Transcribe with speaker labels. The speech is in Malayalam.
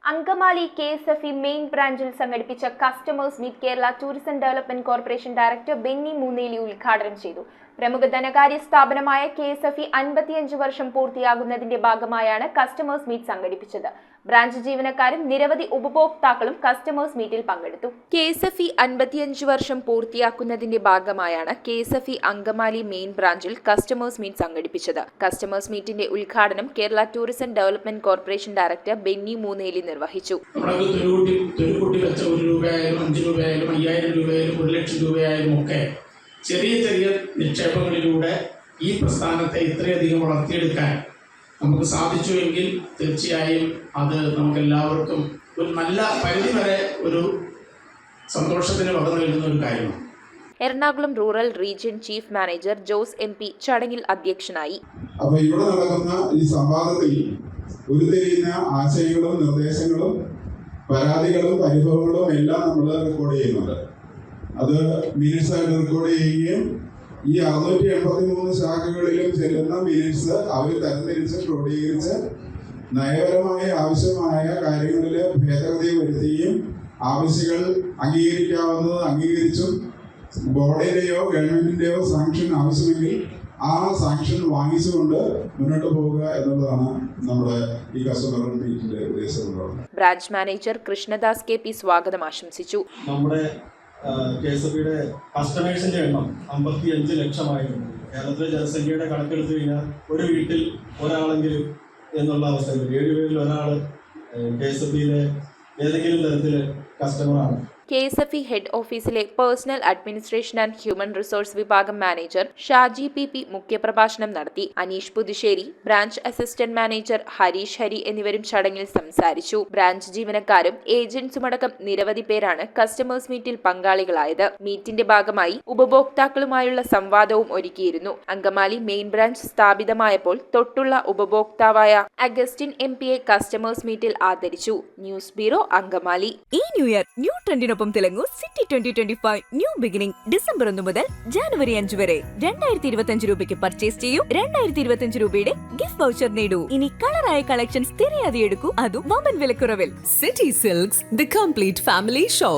Speaker 1: അങ്കമാലി KSFE മെയിൻ ബ്രാഞ്ചിൽ സംഘടിപ്പിച്ച customers meet Kerala tourism development corporation director Benny Moonneli ഉദ്ഘാടനം ചെയ്തു. പ്രമുഖ ധനകാര്യ സ്ഥാപനമായ KSFE 55 വർഷം പൂർത്തിയാകുന്നതിന്റെ ഭാഗമായാണ് കസ്റ്റമേഴ്സ് മീറ്റ് സംഘടിപ്പിച്ചത്. ബ്രാഞ്ച് ജീവനക്കാരും നിരവധി ഉപഭോക്താക്കളും കസ്റ്റമേഴ്സ് മീറ്റിൽ പങ്കെടുത്തു. KSFE 55 വർഷം പൂർത്തിയാക്കുന്നതിന്റെ ഭാഗമായാണ് KSFE അങ്കമാലി മെയിൻ ബ്രാഞ്ചിൽ കസ്റ്റമേഴ്സ് മീറ്റ് സംഘടിപ്പിച്ചത്. കസ്റ്റമേഴ്സ് മീറ്റിന്റെ ഉദ്ഘാടനം Kerala tourism development corporation director Benny Moonneli നിർവഹിച്ചു.
Speaker 2: ചെറിയ ചെറിയ നിക്ഷേപങ്ങളിലൂടെ ഈ പ്രസ്ഥാനത്തെ ഇത്രയധികം വളർത്തിയെടുക്കാൻ നമുക്ക് സാധിച്ചുവെങ്കിൽ തീർച്ചയായും അത് നമുക്കെല്ലാവർക്കും ഒരു നല്ല പരിധി വരെ ഒരു സന്തോഷത്തിന് വക നൽകുന്ന ഒരു കാര്യമാണ്.
Speaker 1: Ernakulam rural region chief manager Jose MP ചടങ്ങിൽ അധ്യക്ഷനായി.
Speaker 3: അപ്പോൾ ഇവിടെ നടക്കുന്ന ഈ സംവാദത്തിൽ ഉരുത്തിരിയുന്ന ആശയങ്ങളും നിർദ്ദേശങ്ങളും പരാതികളും പരിഭവങ്ങളും എല്ലാം നമ്മൾ റെക്കോർഡ് ചെയ്യുന്നുണ്ട്. അത് മിനിറ്റ്സായിട്ട് റെക്കോർഡ് ചെയ്യുകയും ഈ 683 ശാഖകളിലും ചെല്ലുന്ന മിനിറ്റ്സ് അവർ തരംതിരിച്ച് ക്രോഡീകരിച്ച് നയപരമായ ആവശ്യമായ കാര്യങ്ങളിൽ ഭേദഗതി വരുത്തുകയും ആവശ്യങ്ങൾ അംഗീകരിക്കാവുന്നത് അംഗീകരിച്ചും ബോർഡിൻ്റെയോ ഗവൺമെന്റിന്റെയോ സാങ്ഷൻ ആവശ്യമെങ്കിൽ ആ സാങ്ഷൻ വാങ്ങിച്ചുകൊണ്ട് മുന്നോട്ട് പോവുക എന്നുള്ളതാണ് നമ്മുടെ ഈ കസ്റ്റമർ മീറ്റിന്റെ ഉദ്ദേശം.
Speaker 1: ബ്രാഞ്ച് മാനേജർ കൃഷ്ണദാസ് KP സ്വാഗതം ആശംസിച്ചു.
Speaker 4: നമ്മുടെ KSFEയുടെ കസ്റ്റമേഴ്സിന്റെ എണ്ണം 55 ലക്ഷമായിരുന്നു. കേരളത്തിലെ ജനസംഖ്യയുടെ കണക്കെടുത്തു കഴിഞ്ഞാൽ ഒരു വീട്ടിൽ ഒരാളെങ്കിലും എന്നുള്ള അവസ്ഥയിൽ 7 പേരിൽ ഒരാൾ KSFEയിലെ ഏതെങ്കിലും തരത്തിൽ കസ്റ്റമറാണ്.
Speaker 1: KSFE ഹെഡ് ഓഫീസിലെ personal administration and human resource വിഭാഗം മാനേജർ ഷാജി PP മുഖ്യപ്രഭാഷണം നടത്തി. Aneesh Puthussery, branch assistant manager Harish Hari എന്നിവരും ചടങ്ങിൽ സംസാരിച്ചു. ബ്രാഞ്ച് ജീവനക്കാരും ഏജന്റ്സുമടക്കം നിരവധി പേരാണ് കസ്റ്റമേഴ്സ് മീറ്റിൽ പങ്കാളികളായത്. മീറ്റിന്റെ ഭാഗമായി ഉപഭോക്താക്കളുമായുള്ള സംവാദവും ഒരുക്കിയിരുന്നു. അങ്കമാലി മെയിൻ ബ്രാഞ്ച് സ്ഥാപിതമായപ്പോൾ തൊട്ടുള്ള ഉപഭോക്താവായ അഗസ്റ്റിൻ MP കസ്റ്റമേഴ്സ് മീറ്റിൽ ആദരിച്ചു. News bureau, Angamaly.
Speaker 5: ഈ ന്യൂ ഇയർ ന്യൂ ട്രെൻഡിനൊപ്പം തിളങ്ങൂ സിറ്റി 2025 ന്യൂ ബിഗിനിംഗ് ഡിസംബർ 1 മുതൽ ജനുവരി 5 വരെ 2025 രൂപയ്ക്ക് പർച്ചേസ് ചെയ്യൂ. 2025 രൂപയുടെ ഗിഫ്റ്റ് വൗച്ചർ നേടൂ. ഇനി കളറായ കളക്ഷൻസ് തിരയാതെ എടുക്കൂ, അതും വമ്പൻ വിലക്കുറവിൽ.
Speaker 6: City Silks, the complete family shop.